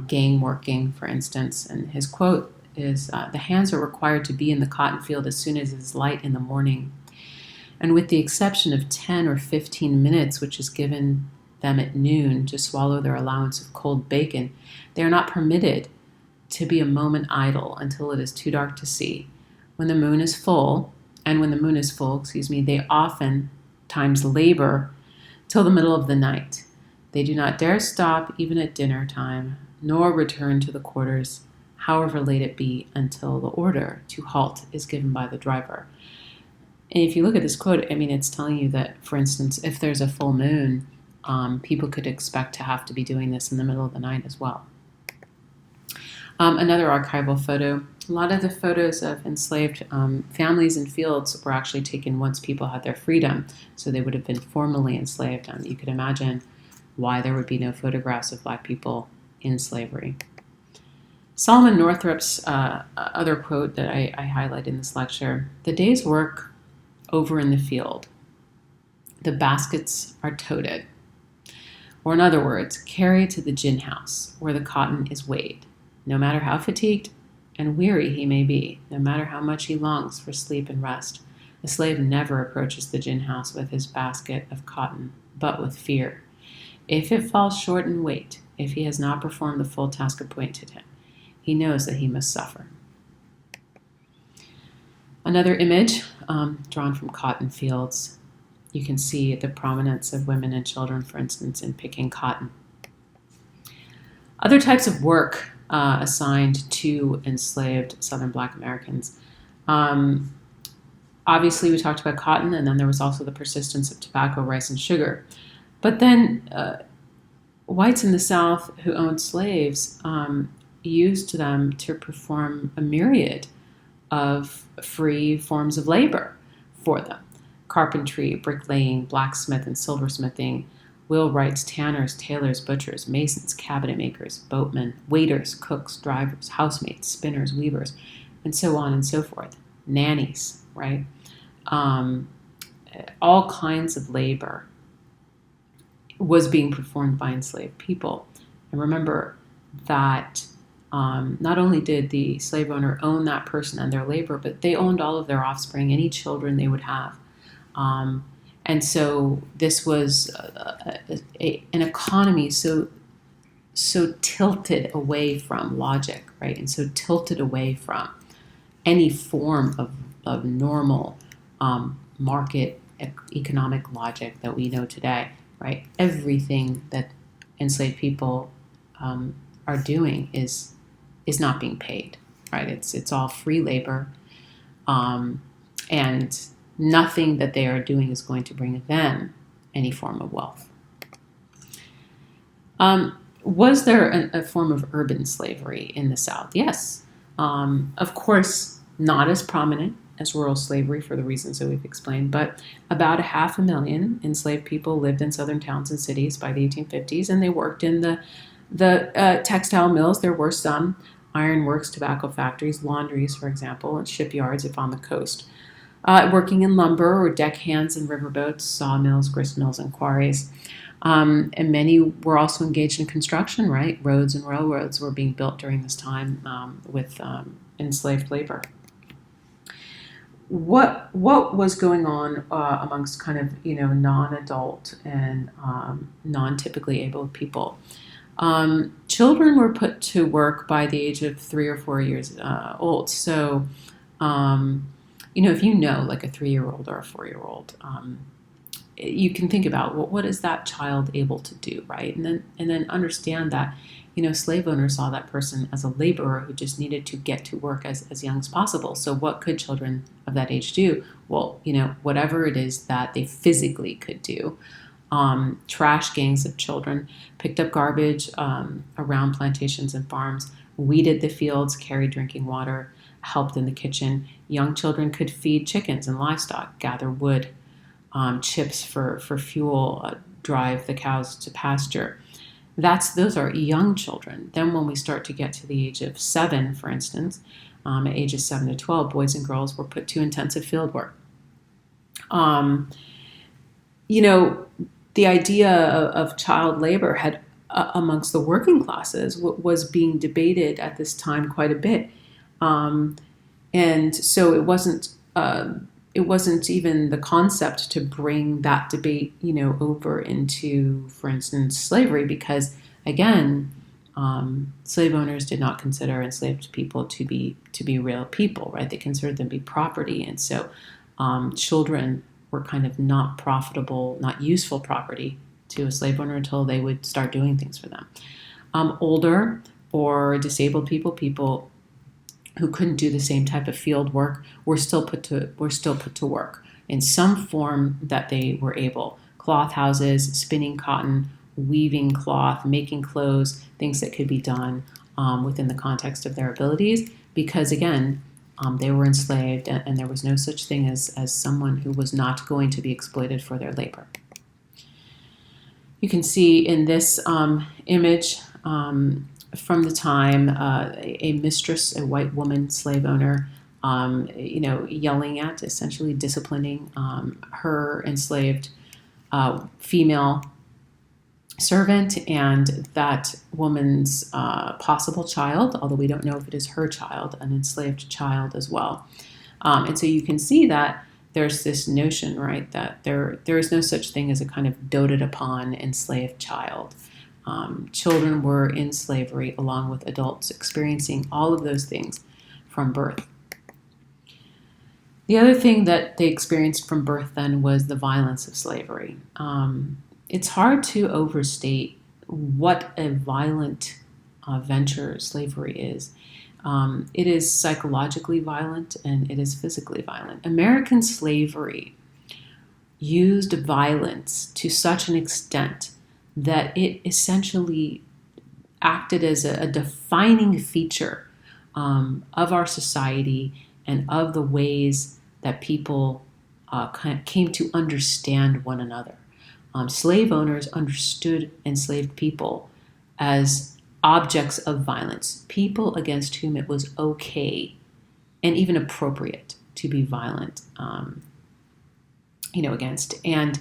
gang working, for instance. And his quote is, "The hands are required to be in the cotton field as soon as it is light in the morning. And with the exception of 10 or 15 minutes, which is given them at noon to swallow their allowance of cold bacon, they are not permitted to be a moment idle until it is too dark to see. When the moon is full, they often times labor till the middle of the night. They do not dare stop even at dinner time, nor return to the quarters, however late it be, until the order to halt is given by the driver." And if you look at this quote, it's telling you that, for instance, if there's a full moon, people could expect to have to be doing this in the middle of the night as well. Another archival photo. A lot of the photos of enslaved families and fields were actually taken once people had their freedom, so they would have been formally enslaved. You could imagine why there would be no photographs of Black people in slavery. Solomon Northup's other quote that I highlight in this lecture: "The day's work over in the field. The baskets are toted." Or in other words, carried to the gin house where the cotton is weighed. No matter how fatigued and weary he may be, no matter how much he longs for sleep and rest, the slave never approaches the gin house with his basket of cotton, but with fear. If it falls short in weight, if he has not performed the full task appointed him, he knows that he must suffer. Another image drawn from cotton fields. You can see the prominence of women and children, for instance, in picking cotton. Other types of work assigned to enslaved Southern Black Americans. Obviously, we talked about cotton, and then there was also the persistence of tobacco, rice, and sugar. But then whites in the South who owned slaves used them to perform a myriad of free forms of labor for them: carpentry, bricklaying, blacksmith and silversmithing, wheelwrights, tanners, tailors, butchers, masons, cabinet makers, boatmen, waiters, cooks, drivers, housemaids, spinners, weavers, and so on and so forth. Nannies, right? All kinds of labor was being performed by enslaved people. And remember that not only did the slave owner own that person and their labor, but they owned all of their offspring, any children they would have. And so this was an economy so tilted away from logic, right? And so tilted away from any form of normal market economic logic that we know today, right? Everything that enslaved people are doing is not being paid, right? It's all free labor, and nothing that they are doing is going to bring them any form of wealth. Was there a form of urban slavery in the South? Yes. Of course, not as prominent as rural slavery for the reasons that we've explained, but about 500,000 enslaved people lived in southern towns and cities by the 1850s, and they worked in the The textile mills, there were some, ironworks, tobacco factories, laundries, for example, and shipyards if on the coast. Working in lumber or deckhands and riverboats, sawmills, gristmills, and quarries. And many were also engaged in construction, right? Roads and railroads were being built during this time with enslaved labor. What was going on amongst kind of non-adult and non-typically able people? Children were put to work by the age of 3 or 4 years old. So, if you know like a 3-year-old or a 4-year-old, you can think about what is that child able to do, right? And then understand that slave owners saw that person as a laborer who just needed to get to work as young as possible. So what could children of that age do? Well, whatever it is that they physically could do. Trash gangs of children picked up garbage around plantations and farms, weeded the fields, carried drinking water, helped in the kitchen. Young children could feed chickens and livestock, gather wood, chips for fuel, drive the cows to pasture. Those are young children. Then when we start to get to the age of 7, for instance, at ages 7 to 12, boys and girls were put to intensive field work. The idea of child labor had amongst the working classes was being debated at this time quite a bit, and so it wasn't even the concept to bring that debate over into, for instance, slavery, because again, slave owners did not consider enslaved people to be real people, right? They considered them to be property, and so children were kind of not profitable, not useful property to a slave owner until they would start doing things for them. Older or disabled people who couldn't do the same type of field work were still put to work in some form that they were able. Cloth houses, spinning cotton, weaving cloth, making clothes, things that could be done within the context of their abilities, because again, they were enslaved, and there was no such thing as someone who was not going to be exploited for their labor. You can see in this image from the time a mistress, a white woman slave owner, yelling at, essentially disciplining her enslaved female servant and that woman's possible child, although we don't know if it is her child, an enslaved child as well. And so you can see that there's this notion, right, that there is no such thing as a kind of doted upon enslaved child. Children were in slavery along with adults experiencing all of those things from birth. The other thing that they experienced from birth then was the violence of slavery. It's hard to overstate what a violent venture slavery is. It is psychologically violent and it is physically violent. American slavery used violence to such an extent that it essentially acted as a defining feature of our society and of the ways that people came to understand one another. Slave owners understood enslaved people as objects of violence, people against whom it was okay and even appropriate to be violent, against. And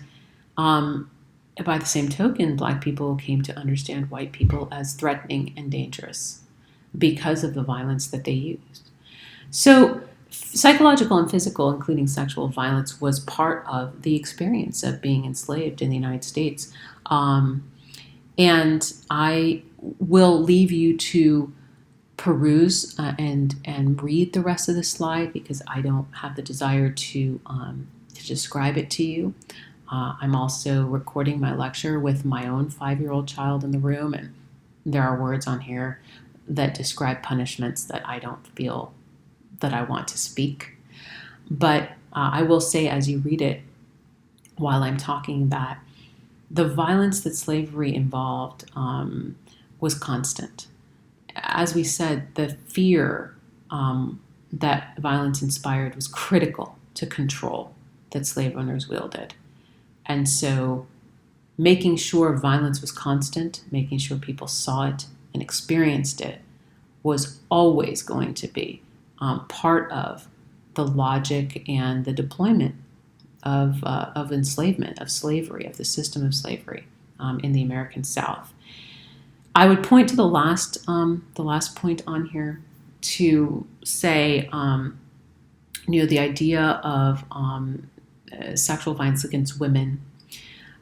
by the same token, Black people came to understand white people as threatening and dangerous because of the violence that they used. So psychological and physical, including sexual violence, was part of the experience of being enslaved in the United States. And I will leave you to peruse and read the rest of the slide because I don't have the desire to describe it to you. I'm also recording my lecture with my own 5-year-old child in the room, and there are words on here that describe punishments that I don't feel that I want to speak. But I will say as you read it while I'm talking that the violence that slavery involved was constant. As we said, the fear that violence inspired was critical to control that slave owners wielded. And so making sure violence was constant, making sure people saw it and experienced it, was always going to be part of the logic and the deployment of enslavement, of slavery, of the system of slavery in the American South. I would point to the last point on here to say, the idea of sexual violence against women,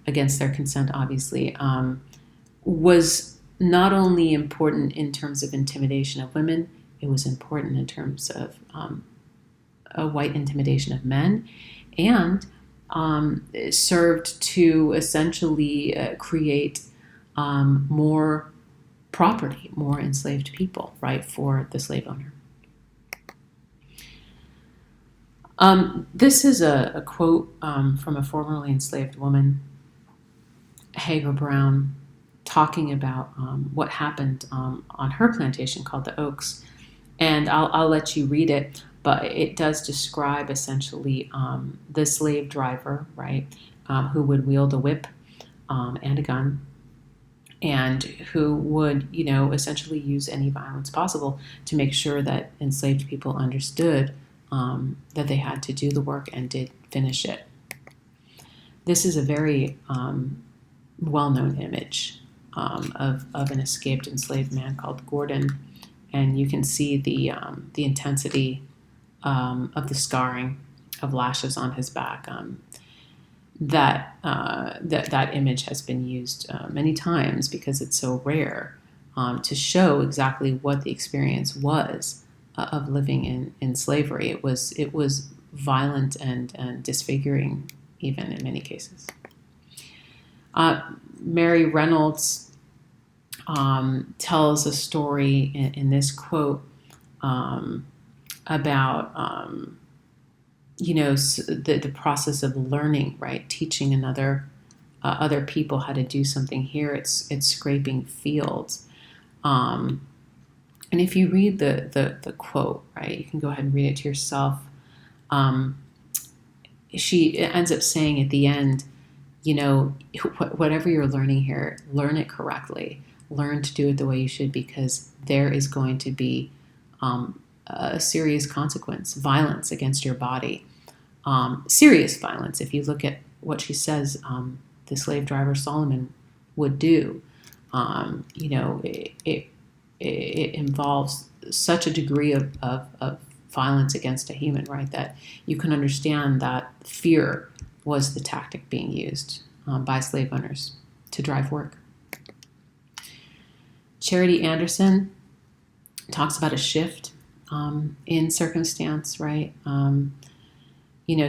against their consent, obviously, was not only important in terms of intimidation of women, it was important in terms of a white intimidation of men, and it served to essentially create more property, more enslaved people, right, for the slave owner. This is a quote from a formerly enslaved woman, Hagar Brown, talking about what happened on her plantation called the Oaks. And I'll let you read it, but it does describe essentially the slave driver, right, who would wield a whip and a gun, and who would, essentially use any violence possible to make sure that enslaved people understood that they had to do the work and did finish it. This is a very well-known image of an escaped enslaved man called Gordon, and you can see the intensity of the scarring of lashes on his back. That image has been used many times because it's so rare to show exactly what the experience was of living in slavery. It was violent and disfiguring, even in many cases. Mary Reynolds tells a story in this quote about the process of learning, right? Teaching other people how to do something. Here it's scraping fields. And if you read the quote, right, you can go ahead and read it to yourself. She ends up saying at the end, whatever you're learning here, learn it correctly. Learn to do it the way you should, because there is going to be a serious consequence, violence against your body. Serious violence. If you look at what she says, the slave driver Solomon would do, it involves such a degree of violence against a human, right, that you can understand that fear was the tactic being used by slave owners to drive work. Charity Anderson talks about a shift in circumstance, right?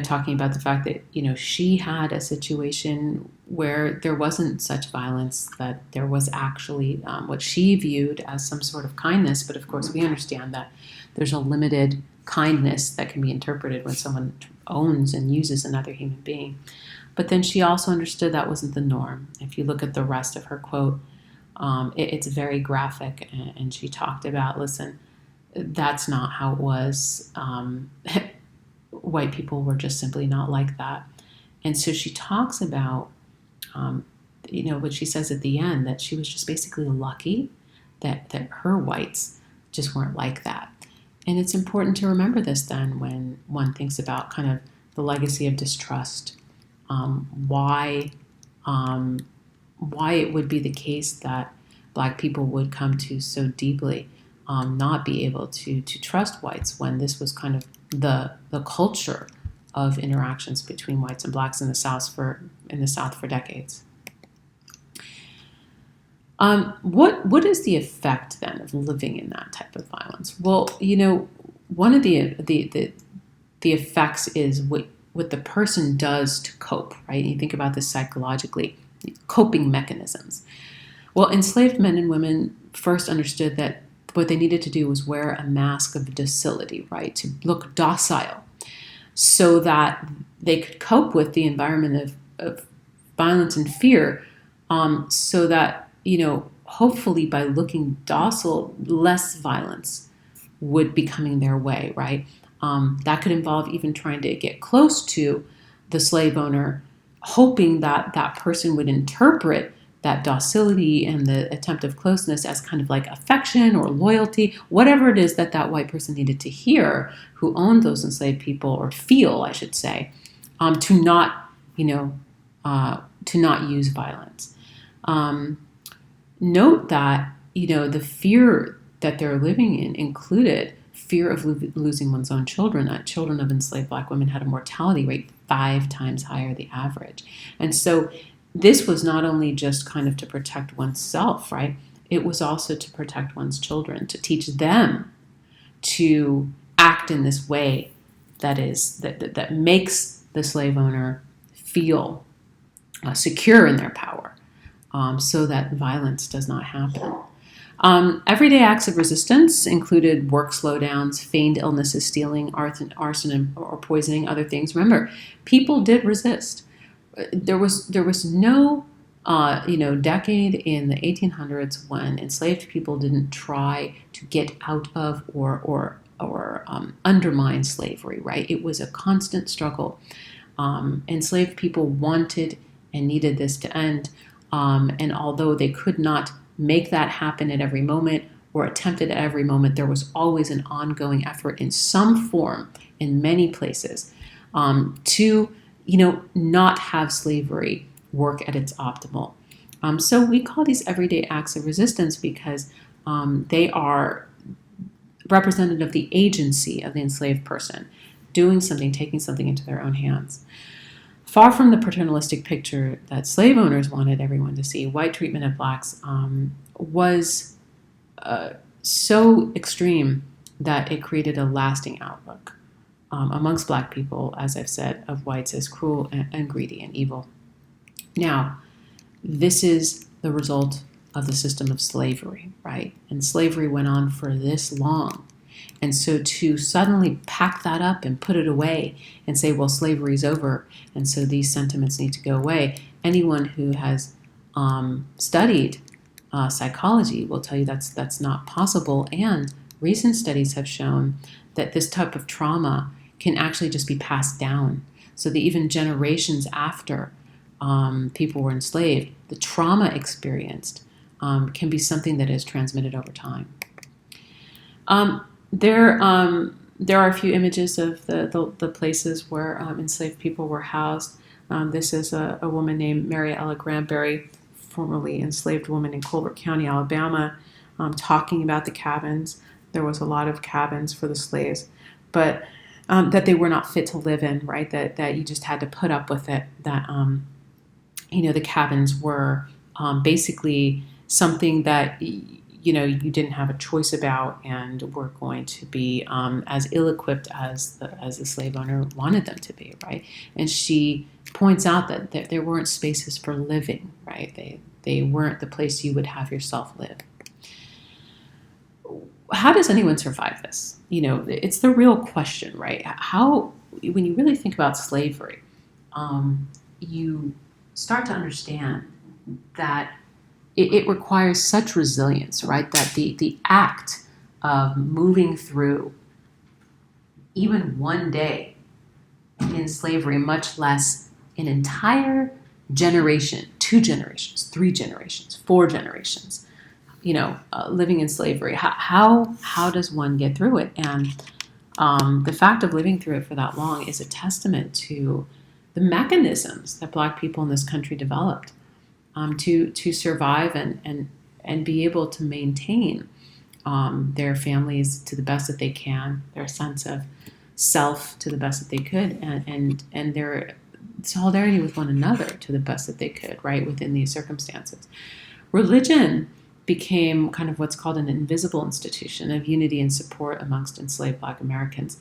Talking about the fact that, she had a situation where there wasn't such violence, that there was actually what she viewed as some sort of kindness. But of course, we understand that there's a limited kindness that can be interpreted when someone owns and uses another human being. But then she also understood that wasn't the norm. If you look at the rest of her quote, it's very graphic. And she talked about, listen, that's not how it was. White people were just simply not like that. And so she talks about, what she says at the end, that she was just basically lucky that her whites just weren't like that. And it's important to remember this then when one thinks about kind of the legacy of distrust, why it would be the case that Black people would come to so deeply not be able to trust whites, when this was kind of the culture of interactions between whites and Blacks in the South for decades. What is the effect then of living in that type of violence? Well, one of the effects is what the person does to cope, right? You think about this psychologically, coping mechanisms. Well, enslaved men and women first understood that what they needed to do was wear a mask of docility, right? To look docile, so that they could cope with the environment of violence and fear, so that, hopefully by looking docile, less violence would be coming their way, right? That could involve even trying to get close to the slave owner hoping that that person would interpret that docility and the attempt of closeness as kind of like affection or loyalty, whatever it is that that white person needed to hear who owned those enslaved people, or feel, I should say, to not, to not use violence. Note that, the fear that they're living in included fear of losing one's own children. That children of enslaved Black women had a mortality rate 5 times higher than the average. And so this was not only just kind of to protect oneself, right? It was also to protect one's children, to teach them to act in this way that makes the slave owner feel secure in their power, so that violence does not happen. Everyday acts of resistance included work slowdowns, feigned illnesses, stealing, arson, or poisoning, other things. Remember, people did resist. There was no decade in the 1800s when enslaved people didn't try to get out of or undermine slavery. Right? It was a constant struggle. Enslaved people wanted and needed this to end, and although they could not make that happen at every moment or attempt it at every moment, there was always an ongoing effort in some form in many places to not have slavery work at its optimal. So we call these everyday acts of resistance because they are representative of the agency of the enslaved person, doing something, taking something into their own hands. Far from the paternalistic picture that slave owners wanted everyone to see, white treatment of Blacks was so extreme that it created a lasting outlook amongst Black people, as I've said, of whites as cruel and greedy and evil. Now, this is the result of the system of slavery, right? And slavery went on for this long. And so to suddenly pack that up and put it away and say, well, slavery is over, and so these sentiments need to go away, anyone who has studied psychology will tell you that's not possible. And recent studies have shown that this type of trauma can actually just be passed down. So that even generations after people were enslaved, the trauma experienced can be something that is transmitted over time. There are a few images of the places where enslaved people were housed. This is a woman named Mary Ella Granberry, formerly enslaved woman in Colbert County, Alabama, talking about the cabins. There was a lot of cabins for the slaves, but that they were not fit to live in, right? That you just had to put up with it. That the cabins were basically something that you didn't have a choice about, and were going to be as ill-equipped as the slave owner wanted them to be, right? And she points out that there weren't spaces for living, right? They weren't the place you would have yourself live. How does anyone survive this? It's the real question, right? How, when you really think about slavery, you start to understand that it requires such resilience, right? That the act of moving through even one day in slavery, much less an entire generation, 2 generations, 3 generations, 4 generations, living in slavery. How does one get through it? And the fact of living through it for that long is a testament to the mechanisms that Black people in this country developed to survive and be able to maintain their families to the best that they can, their sense of self to the best that they could, and their solidarity with one another to the best that they could, right, within these circumstances. Religion became kind of what's called an invisible institution of unity and support amongst enslaved Black Americans.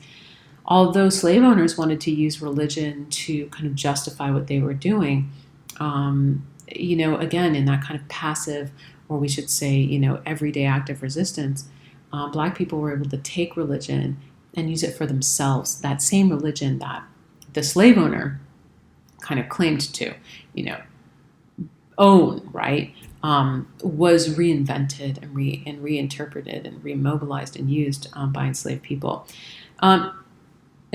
Although slave owners wanted to use religion to kind of justify what they were doing, again, in that kind of passive, or we should say, everyday act of resistance, Black people were able to take religion and use it for themselves. That same religion that the slave owner kind of claimed to, own, right, was reinvented and reinterpreted and remobilized and used by enslaved people.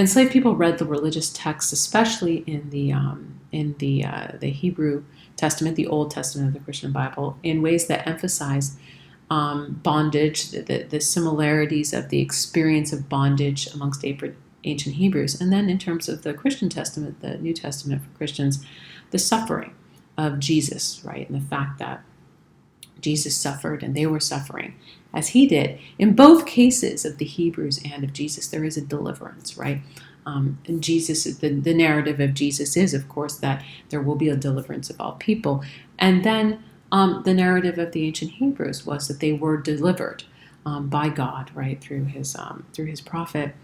Enslaved people read the religious texts, especially in the Hebrew Testament, the Old Testament of the Christian Bible, in ways that emphasize bondage, the similarities of the experience of bondage amongst ancient Hebrews, and then in terms of the Christian Testament, the New Testament for Christians, the suffering of Jesus, right, and the fact that Jesus suffered and they were suffering as he did. In both cases of the Hebrews and of Jesus, there is a deliverance, right? And Jesus, the narrative of Jesus is, of course, that there will be a deliverance of all people. And then the narrative of the ancient Hebrews was that they were delivered by God, right, through his prophet.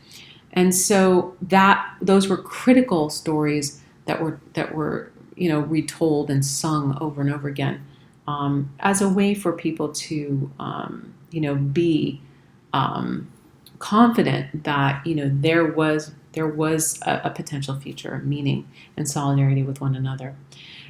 And so those were critical stories that were retold and sung over and over again as a way for people to be confident that there was a potential future of meaning and solidarity with one another.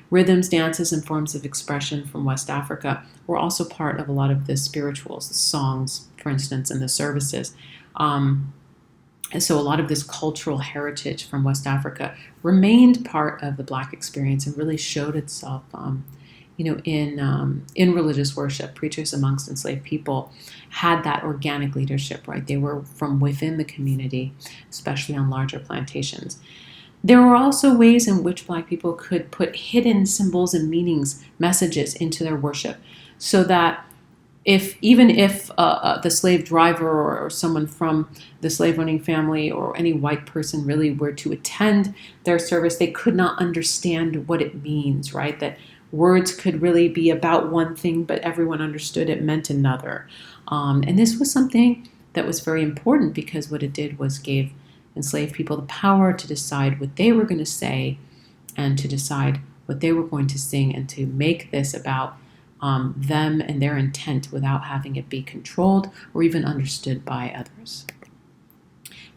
Rhythms, dances, and forms of expression from West Africa were also part of a lot of the spirituals, the songs, for instance, and the services. And so a lot of this cultural heritage from West Africa remained part of the Black experience and really showed itself, in religious worship. Preachers amongst enslaved people had that organic leadership, right? They were from within the community, especially on larger plantations. There were also ways in which Black people could put hidden symbols and meanings, messages into their worship, so that even if the slave driver or someone from the slave owning family or any white person really were to attend their service, they could not understand what it means, right? That words could really be about one thing, but everyone understood it meant another. And this was something that was very important, because what it did was gave enslaved people the power to decide what they were going to say and to decide what they were going to sing, and to make this about them and their intent without having it be controlled or even understood by others.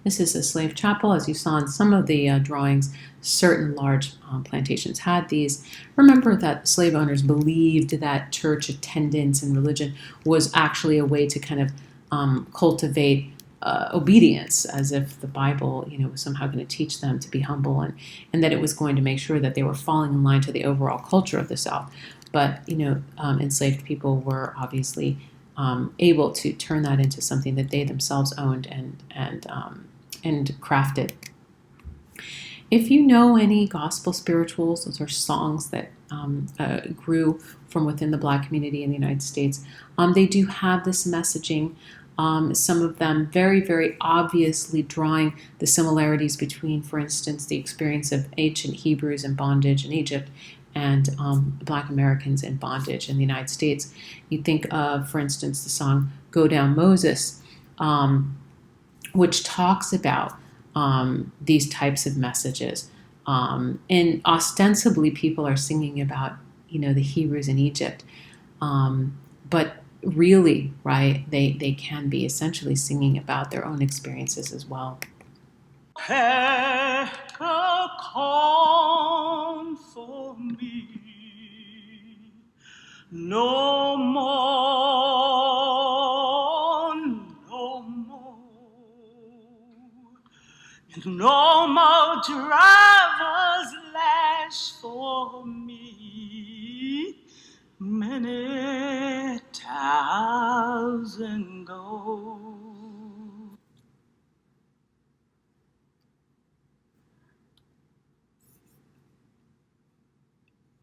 This is a slave chapel. As you saw in some of the drawings, certain large plantations had these. Remember that slave owners believed that church attendance and religion was actually a way to kind of cultivate obedience, as if the Bible, was somehow going to teach them to be humble, and that it was going to make sure that they were falling in line to the overall culture of the South. But enslaved people were obviously able to turn that into something that they themselves owned and crafted. If you know any gospel spirituals, those are songs that grew from within the Black community in the United States. They do have this messaging. Some of them very, very obviously drawing the similarities between, for instance, the experience of ancient Hebrews in bondage in Egypt and Black Americans in bondage in the United States. You think of, for instance, the song Go Down Moses, which talks about these types of messages. And ostensibly people are singing about, the Hebrews in Egypt. But really, right, they can be essentially singing about their own experiences as well. Prepare a corn for me, no more, no more, no more driver's lash for me.